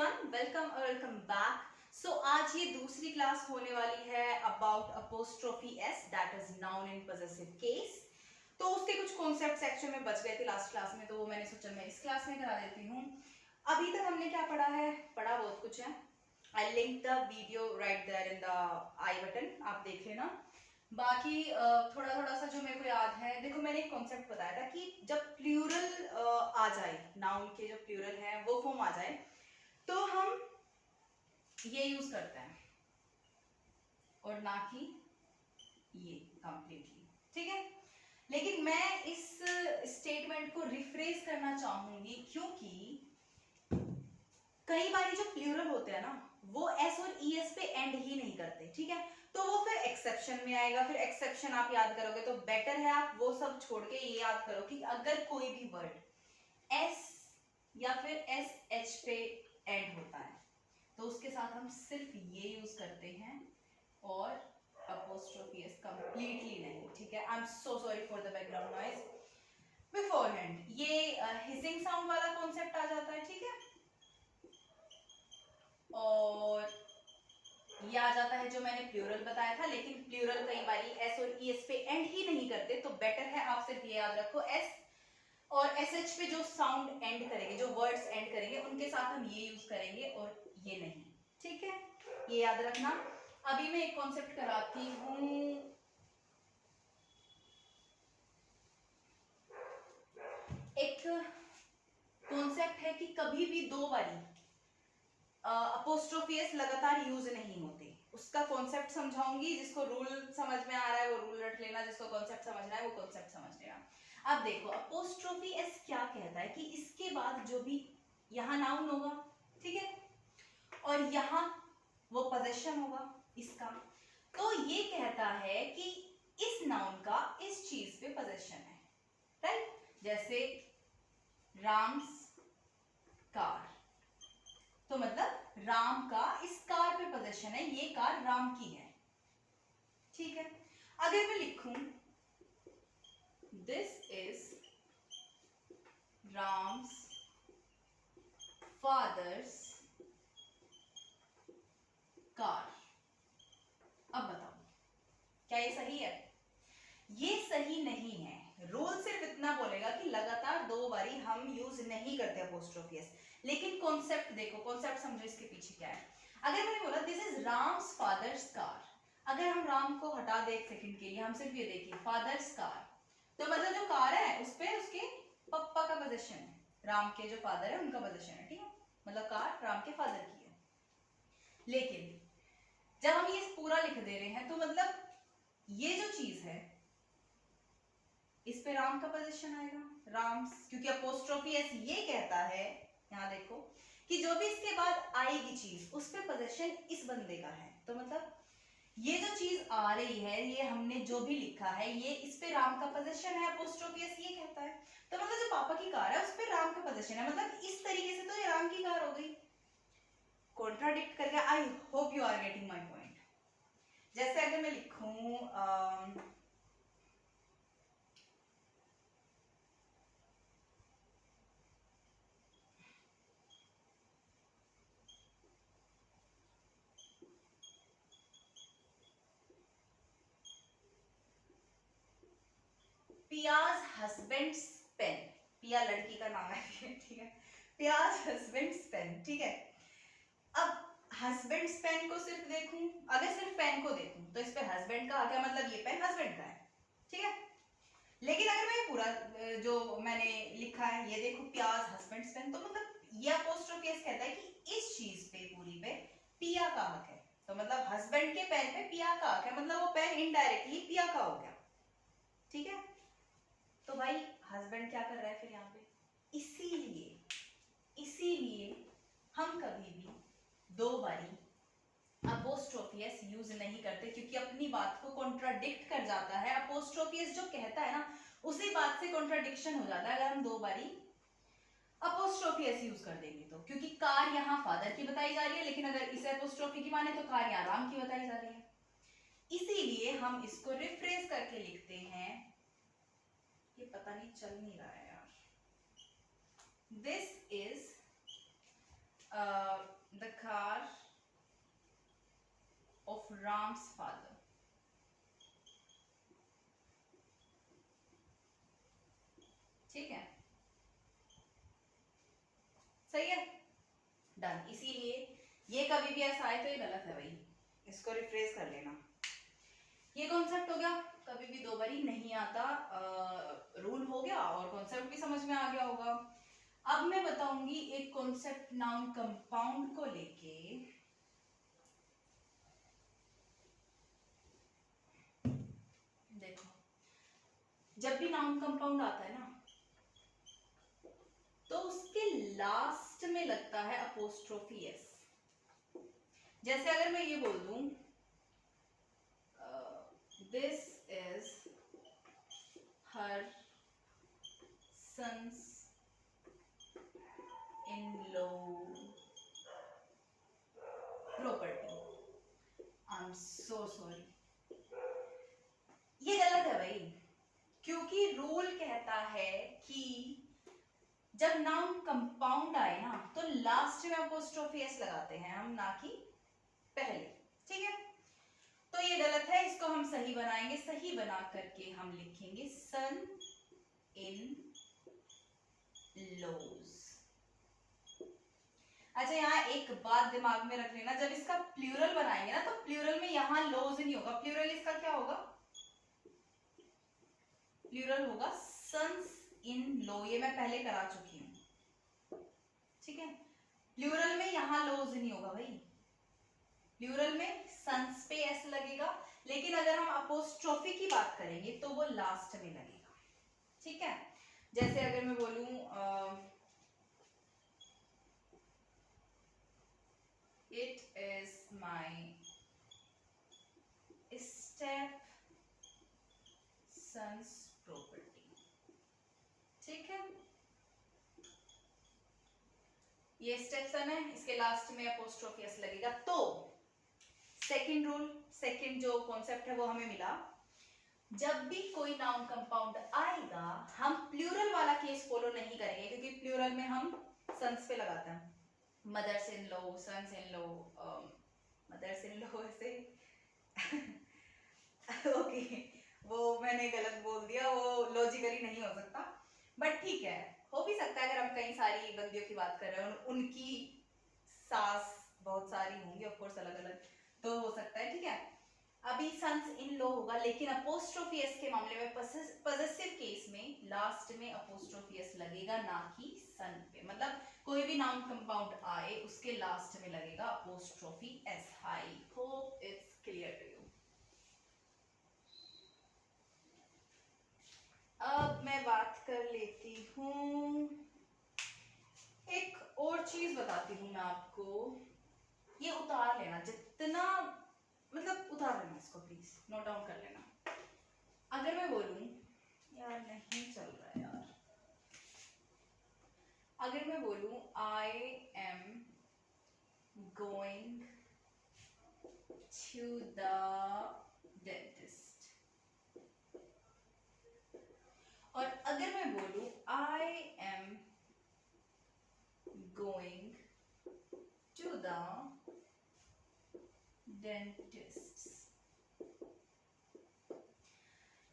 Everyone, welcome back. सो आज ये दूसरी क्लास होने वाली है about apostrophe S, that is noun in possessive case. तो उसके कुछ कॉन्सेप्ट्स एक्चुअली में बच गए थे लास्ट क्लास में, तो वो मैंने सोचा मैं इस क्लास में करा देती हूँ। अभी तक हमने क्या पढ़ा है, पढ़ा बहुत कुछ है। I link the video right there in the I button, आप देख लेना। बाकी थोड़ा थोड़ा सा जो मेरे को याद है, देखो मैंने एक कॉन्सेप्ट बताया था कि जब प्लूरल आ जाए, नाउन के जो प्लूरल है वो फॉर्म आ जाए, तो हम ये यूज करते हैं और ना कि ये कंप्लीटली, ठीक है। लेकिन मैं इस स्टेटमेंट को रिफ्रेज करना चाहूंगी, क्योंकि कई बार जो प्लूरल होते हैं ना, वो एस और ई एस पे एंड ही नहीं करते, ठीक है। तो वो फिर एक्सेप्शन में आएगा। फिर एक्सेप्शन आप याद करोगे तो बेटर है आप वो सब छोड़ के ये याद करो कि अगर कोई भी वर्ड एस या फिर एस एच पे एंड होता है तो उसके साथ हम सिर्फ ये यूज करते हैं और अपोस्ट्रोफी एस कंप्लीटली नहीं, ठीक है। I am so sorry for the background noise beforehand. ये हिसिंग साउंड वाला कॉन्सेप्ट आ जाता है, ठीक है। और ये आ जाता है जो मैंने प्लूरल बताया था, लेकिन प्लूरल कई बार एस और ई एस पे एंड ही नहीं करते, तो बेटर है आप सिर्फ ये याद रखो एस और एस एच पे जो साउंड एंड करेंगे, जो वर्ड्स एंड करेंगे, उनके साथ हम ये यूज करेंगे और ये नहीं, ठीक है। ये याद रखना। अभी मैं एक कॉन्सेप्ट कराती हूं। एक कॉन्सेप्ट है कि कभी भी दो बारी अपोस्ट्रोफी एस लगातार यूज नहीं होते। उसका कॉन्सेप्ट समझाऊंगी। जिसको रूल समझ में आ रहा है वो रूल रट लेना, जिसको कॉन्सेप्ट समझना है वो कॉन्सेप्ट समझ लेना। अब देखो अपोस्ट्रोफी एस क्या कहता है कि इसके बाद जो भी यहाँ नाउन होगा, ठीक है, और यहाँ वो पोजेशन होगा इसका, तो ये कहता है कि इस नाउन का इस चीज पे पोजेशन है, राइट। जैसे राम्स कार, तो मतलब राम का इस कार पे पोजेशन है, ये कार राम की है, ठीक है। अगर मैं लिखूं this is Ram's father's car, अब बताओ क्या ये सही है? ये सही नहीं है। रूल सिर्फ इतना बोलेगा कि लगातार दो बारी हम यूज नहीं करते अपोस्ट्रोफी एस, लेकिन कॉन्सेप्ट देखो, कॉन्सेप्ट समझो इसके पीछे क्या है। अगर मैंने बोला this is Ram's father's car, अगर हम राम को हटा दे एक सेकंड के लिए, हम सिर्फ ये देखिए फादर्स कार, तो मतलब जो कार है उस पे उसके पप्पा का पोजीशन है, राम के जो फादर है उनका पोजीशन है, ठीक है। मतलब कार राम के फादर की है। लेकिन जब हम ये पूरा लिख दे रहे हैं तो मतलब ये जो चीज है इस पे राम का पोजीशन आएगा, राम्स, क्योंकि अपोस्ट्रोफी एस ये कहता है, यहां देखो, कि जो भी इसके बाद आएगी चीज उस पे पोजीशन इस बंदे का है। तो मतलब ये जो चीज आ रही है, ये हमने जो भी लिखा है, ये इस पे राम का पोजीशन है, अपोस्ट्रोफी एस ये कहता है। तो मतलब जो पापा की कार है उस पे राम का पोजीशन है, मतलब इस तरीके से तो ये राम की कार हो गई। कॉन्ट्राडिक्ट करके, I hope you are getting my point. जैसे अगर मैं लिखूं पियाज हस्बैंड्स पेन, पिया लड़की का नाम है, ठीक है। पियाज हस्बैंड्स पेन, ठीक है। अब हस्बैंड्स पेन को सिर्फ देखूं, अगर सिर्फ पेन को देखूं तो इस पे हस्बैंड का आ गया, मतलब ये पेन हस्बैंड का है, ठीक है। लेकिन अगर मैं पूरा जो मैंने लिखा है ये देखो पियाज हस्बैंड्स पेन, तो मतलब ये अपोस्ट्रोफी एस कहता है कि इस चीज पे पूरी पे पिया का हक है। तो मतलब हस्बैंड के पेन पे पिया का हक है, मतलब वो पेन इनडायरेक्टली पिया का हो गया, ठीक है। तो भाई हस्बैंड क्या कर रहा है फिर यहाँ पे, इसीलिए हम कभी भी दो बारी अपोस्ट्रोफी एस यूज नहीं करते, क्योंकि अपनी बात को कॉन्ट्राडिक्ट कर जाता है। अपोस्ट्रोफी एस जो कहता है ना उसी बात से कॉन्ट्राडिक्शन हो जाता है अगर हम दो बारी अपोस्ट्रोफी एस यूज कर देंगे तो, क्योंकि कार यहाँ फादर की बताई जा रही है, लेकिन अगर इसे अपोस्ट्रोफी की माने तो कार यहाँ राम की बताई जा रही है। इसीलिए हम इसको रिफ्रेश करके लिखते हैं, ये पता नहीं चल नहीं रहा है यार, this is of Ram's father. ठीक है, सही है, डन। इसीलिए ये कभी भी ऐसा आए तो ये गलत है भाई, इसको रिफ्रेश कर लेना। ये कॉन्सेप्ट हो गया, कभी भी दो बारी नहीं आता, रूल हो गया और कॉन्सेप्ट भी समझ में आ गया होगा। अब मैं बताऊंगी एक कॉन्सेप्ट नाउन कंपाउंड को लेके। देखो, जब भी नाउन कंपाउंड आता है ना तो उसके लास्ट में लगता है अपोस्ट्रोफी एस। जैसे अगर मैं ये बोल दूं this is her sons in law property, I am so sorry, ये गलत है भाई, क्योंकि रूल कहता है कि जब नाउन कंपाउंड आए ना तो लास्ट में अपोस्ट्रोफी एस लगाते हैं हम, ना कि पहले। ठीक है, तो ये गलत है, इसको हम सही बनाएंगे। सही बना करके हम लिखेंगे सन इन लॉज। अच्छा, यहाँ एक बात दिमाग में रख लेना, जब इसका प्लूरल बनाएंगे ना तो प्लूरल में यहाँ लॉज नहीं होगा, प्लूरल इसका क्या होगा, प्लूरल होगा सन्स इन लॉ। ये मैं पहले करा चुकी हूं, ठीक है। प्लूरल में यहाँ लॉज नहीं होगा भाई, प्लूरल में सन्स पे एस लगेगा, लेकिन अगर हम अपोस्ट्रोफी की बात करेंगे तो वो लास्ट में लगेगा। ठीक है, जैसे अगर मैं बोलूं it is my step sons property. ठीक है, ये स्टेप सन है, इसके लास्ट में अपोस्ट्रोफी एस लगेगा। तो सेकंड रूल, सेकंड जो कॉन्सेप्ट है वो हमें मिला, जब भी कोई नाउन कंपाउंड आएगा हम प्लूरल वाला केस फॉलो नहीं करेंगे, क्योंकि प्लूरल में हम सन्स पे लगाते हैं, mothers in law, sons in law, mothers in law से ओके, वो मैंने गलत बोल दिया, वो लॉजिकली नहीं हो सकता, बट ठीक है, हो भी सकता है। अगर हम कई सारी बंदियों की बात कर रहे हैं, उनकी सास बहुत सारी होंगी ऑफ कोर्स, अलग अलग, तो हो सकता है। ठीक है, अभी सन्स इन लॉ होगा, लेकिन अपोस्ट्रोफी एस के मामले में पजेसिव केस में लास्ट में अपोस्ट्रोफी एस लगेगा, ना कि सन पे। मतलब कोई भी नाउन कंपाउंड आए उसके लास्ट में लगेगा apostrophe s. I hope it's clear to you. अब मैं बात कर लेती हूँ, एक और चीज बताती हूँ मैं आपको, ये उतार लेना जितना, मतलब उतार लेना इसको, प्लीज नोट डाउन कर लेना। अगर मैं बोलूं, यार नहीं चल रहा है यार, अगर मैं बोलूं I am going to the dentist, और अगर मैं बोलूं I am going to the dentist,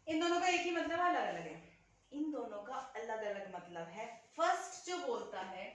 इन दोनों का एक ही मतलब है, अलग अलग है? इन दोनों का अलग अलग मतलब है। फर्स्ट जो बोलता है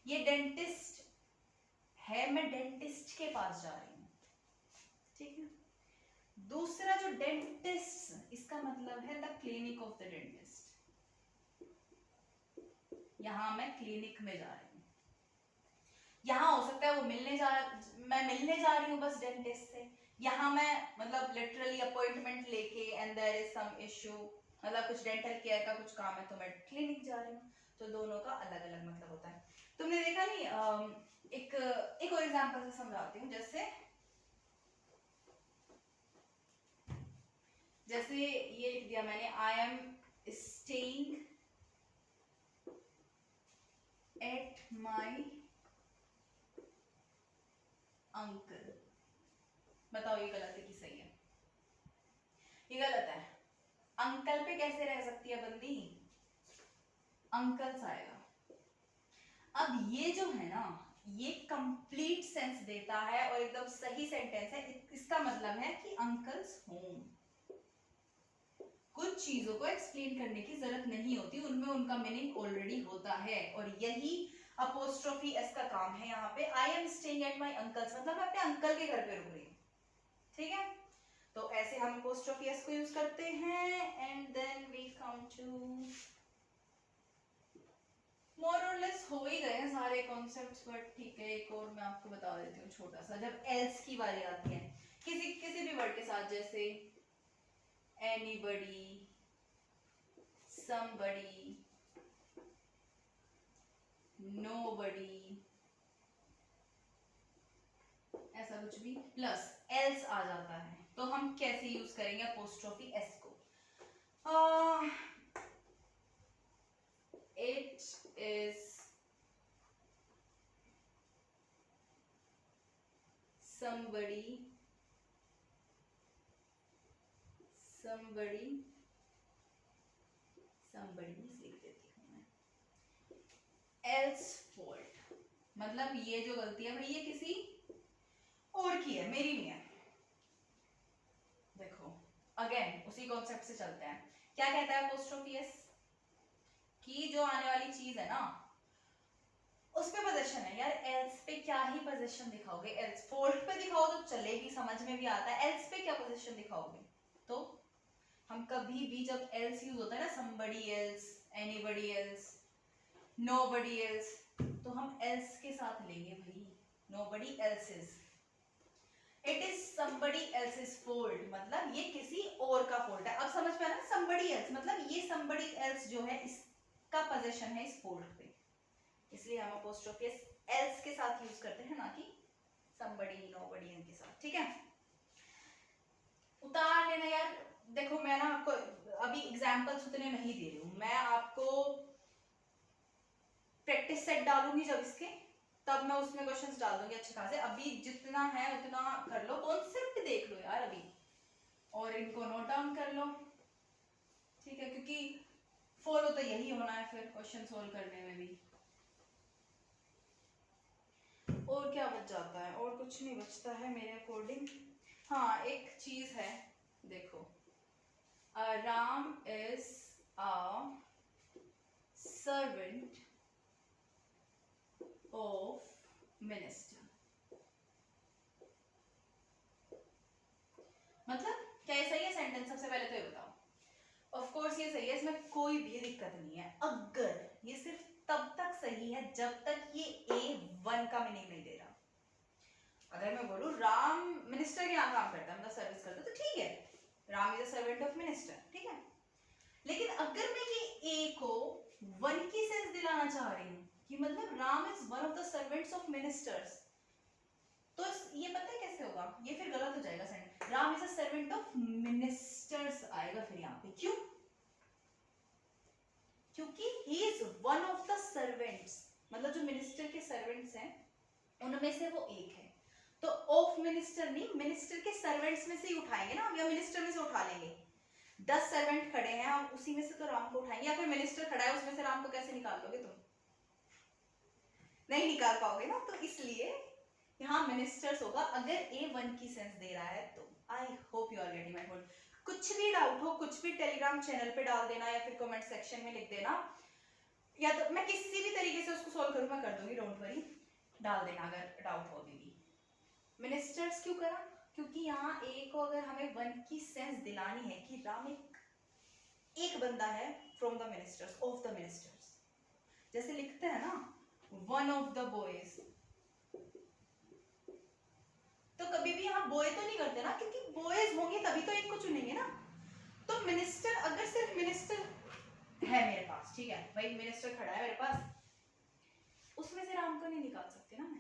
ये डेंटिस्ट है, मैं डेंटिस्ट के पास जा रही हूँ, ठीक है। दूसरा जो डेंटिस्ट, इसका मतलब है the clinic of the dentist, यहां मैं क्लिनिक में जा रही हूँ। यहाँ हो सकता है वो मैं मिलने जा रही हूँ बस डेंटिस्ट से, यहाँ मैं मतलब लिटरली अपॉइंटमेंट लेके and there is some issue, मतलब कुछ डेंटल केयर का कुछ काम है तो मैं क्लिनिक जा रही हूँ। तो दोनों का अलग अलग मतलब होता है। तुमने देखा नहीं, एक और एग्जांपल से समझाती हूँ। जैसे ये लिख दिया मैंने, आई am staying at my uncle. बताओ ये गलत है कि सही है? ये गलत है। अंकल पे कैसे रह सकती है बंदी, अंकल्स आएगा। अब ये जो है ना, ये कंप्लीट सेंस देता है और एकदम सही सेंटेंस है। इसका मतलब है कि अंकल्स होम। कुछ चीजों को एक्सप्लेन करने की जरूरत नहीं होती, उनमें उनका मीनिंग ऑलरेडी होता है, और यही अपोस्ट्रोफी एस का काम है। यहाँ पे I am staying at my uncle's, मतलब मैं अपने अंकल के घर पे रुक रही हूँ, ठीक है। तो ऐसे हम अपोस्ट्रोफी एस को यूज करते हैं। And then we come to, more और लेस हो ही गए हैं सारे कॉन्सेप्ट्स, बट ठीक है एक और मैं आपको बता देती हूँ छोटा सा। जब एल्स की बारी आती है किसी किसी भी वर्ड के साथ, जैसे anybody, somebody, nobody, ऐसा कुछ भी प्लस else आ जाता है, तो हम कैसे यूज करेंगे अपोस्ट्रोफी एस को? It is somebody, somebody, somebody लिख देती हूँ मैं, else fault, मतलब ये जो गलती है भाई ये किसी और की है, मेरी नहीं है। देखो अगेन उसी कॉन्सेप्ट से चलते हैं। क्या कहता है अपोस्ट्रोफी एस? कि जो आने वाली चीज है ना उस पे पोजीशन है। यार एल्स पे क्या ही पोजीशन दिखाओगे? एल्स फोल्ड पे दिखाओ तो चलेगी, समझ में भी आता है, एल्स पे क्या पोजीशन दिखाओगे? तो हम कभी भी जब एल्स यूज होता है ना, somebody else, anybody else, nobody else, तो हम एल्स के साथ लेंगे भाई, nobody else's, it is somebody else's fault, मतलब ये किसी और का फॉल्ट है। अब समझ में आया ना, somebody else मतलब ये somebody else जो है इसका पोजीशन है इस फोल्ड पे, इसलिए हम अपोस्ट्रोफी एल्स के साथ यूज करते हैं, ना कि somebody, nobody इनके साथ, ठीक है। उतार लेना यार। देखो मैं ना आपको अभी एग्जांपल्स उतने नहीं दे रही हूँ, मैं आपको प्रैक्टिस सेट डालूंगी जब इसके, तब मैं उसमें क्वेश्चंस डाल दूंगी अच्छे खासे। अभी जितना है उतना कर लो, कॉन्सेप्ट देख लो यार अभी, और इनको नोट डाउन कर लो, ठीक है, क्योंकि फॉलो तो यही होना है फिर क्वेश्चन सोल्व करने में भी। और क्या बच जाता है? और कुछ नहीं बचता है मेरे अकॉर्डिंग। हाँ एक चीज है, देखो Ram is a servant of minister, मतलब क्या ये सही है सेंटेंस? सबसे पहले तो ये बताओ। ऑफ कोर्स ये सही है, इसमें कोई भी दिक्कत नहीं है। अगर ये सिर्फ तब तक सही है जब तक ये A1 का मीनिंग नहीं दे रहा। अगर मैं बोलूं राम मिनिस्टर के यहाँ काम करता है, मतलब सर्विस करता है, तो ठीक है, Ram is a servant of minister, ठीक है। लेकिन अगर मैं ये ए को वन की सेंस दिलाना चाह रही हूँ कि मतलब Ram is one of the servants of ministers, तो ये पता है कैसे होगा? ये फिर गलत हो जाएगा sentence. Ram is a servant of ministers आएगा फिर यहाँ पे, क्यों? क्योंकि he is one of the servants, मतलब जो मिनिस्टर के सर्वेंट्स हैं उनमें से वो एक है। तो ऑफ मिनिस्टर नहीं, मिनिस्टर के सर्वेंट्स में से ही उठाएंगे ना हम, या मिनिस्टर में से उठा लेंगे। 10 सर्वेंट खड़े हैं, हम उसी में से तो राम को उठाएंगे, या फिर मिनिस्टर खड़ा है उसमें से राम को कैसे निकाल लोगे तुम? नहीं निकाल पाओगे ना, तो इसलिए यहाँ मिनिस्टर्स होगा अगर A1 की सेंस दे रहा है तो। I hope you are getting my point. कुछ भी डाउट हो कुछ भी टेलीग्राम चैनल पे डाल देना, या फिर कमेंट सेक्शन में लिख देना, या तो मैं किसी भी तरीके से उसको सॉल्व करूँ, मैं कर दूंगी, डोंट वरी, डाल देना अगर डाउट हो अभी भी। मिनिस्टर्स क्यों करा? क्योंकि यहाँ ए को अगर हमें वन की सेंस दिलानी है कि राम एक बंदा है from the ministers, of the ministers, जैसे लिखते हैं ना वन ऑफ द बॉयज, तो कभी भी यहाँ बॉय तो नहीं करते ना, क्योंकि बॉयज होंगे तभी तो एक को चुनेंगे ना। तो मिनिस्टर, अगर सिर्फ मिनिस्टर है मेरे पास, ठीक है भाई, मिनिस्टर खड़ा है मेरे पास, उसमें से राम को नहीं निकाल सकते ना मैं।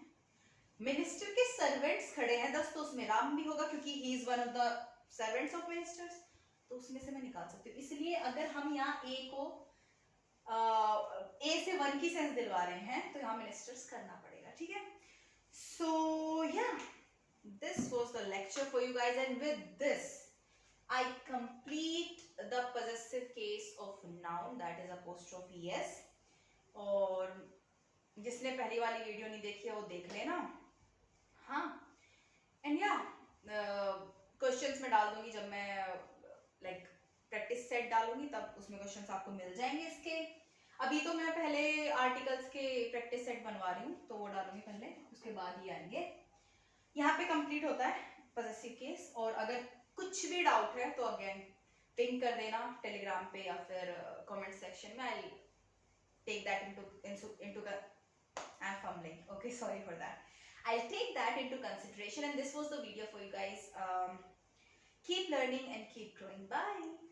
मिनिस्टर के सर्वेंट्स खड़े हैं 10, तो उसमें राम भी होगा क्योंकि he is one of the servants of ministers, तो उसमें से मैं निकाल सकती हूँ। इसलिए अगर हम यहाँ ए को ए से वन की सेंस दिलवा रहे हैं तो यहाँ मिनिस्टर्स करना पड़ेगा, ठीक है। सो या this was the lecture for you guys, and with this I complete the possessive case of noun, that is apostrophe s, और जिसने पहली वाली वीडियो नहीं देखी है वो देख लेना। हाँ, एंड या क्वेश्चंस में डाल दूंगी जब मैं लाइक प्रैक्टिस सेट डालूंगी, तब उसमें क्वेश्चंस आपको मिल जाएंगे इसके। अभी तो मैं पहले आर्टिकल्स के प्रैक्टिस सेट बनवा रही हूँ, तो वो डालूंगी पहले, उसके बाद ही आएंगे। यहाँ पे कंप्लीट होता है पॉसेसिव केस। और अगर कुछ भी डाउट है तो अगेन पिंग कर देना टेलीग्राम पे या फिर कमेंट सेक्शन में। I take that into the I'm fumbling. Okay, sorry for that. I'll take that into consideration, and this was the video for you guys. Keep learning and keep growing. Bye.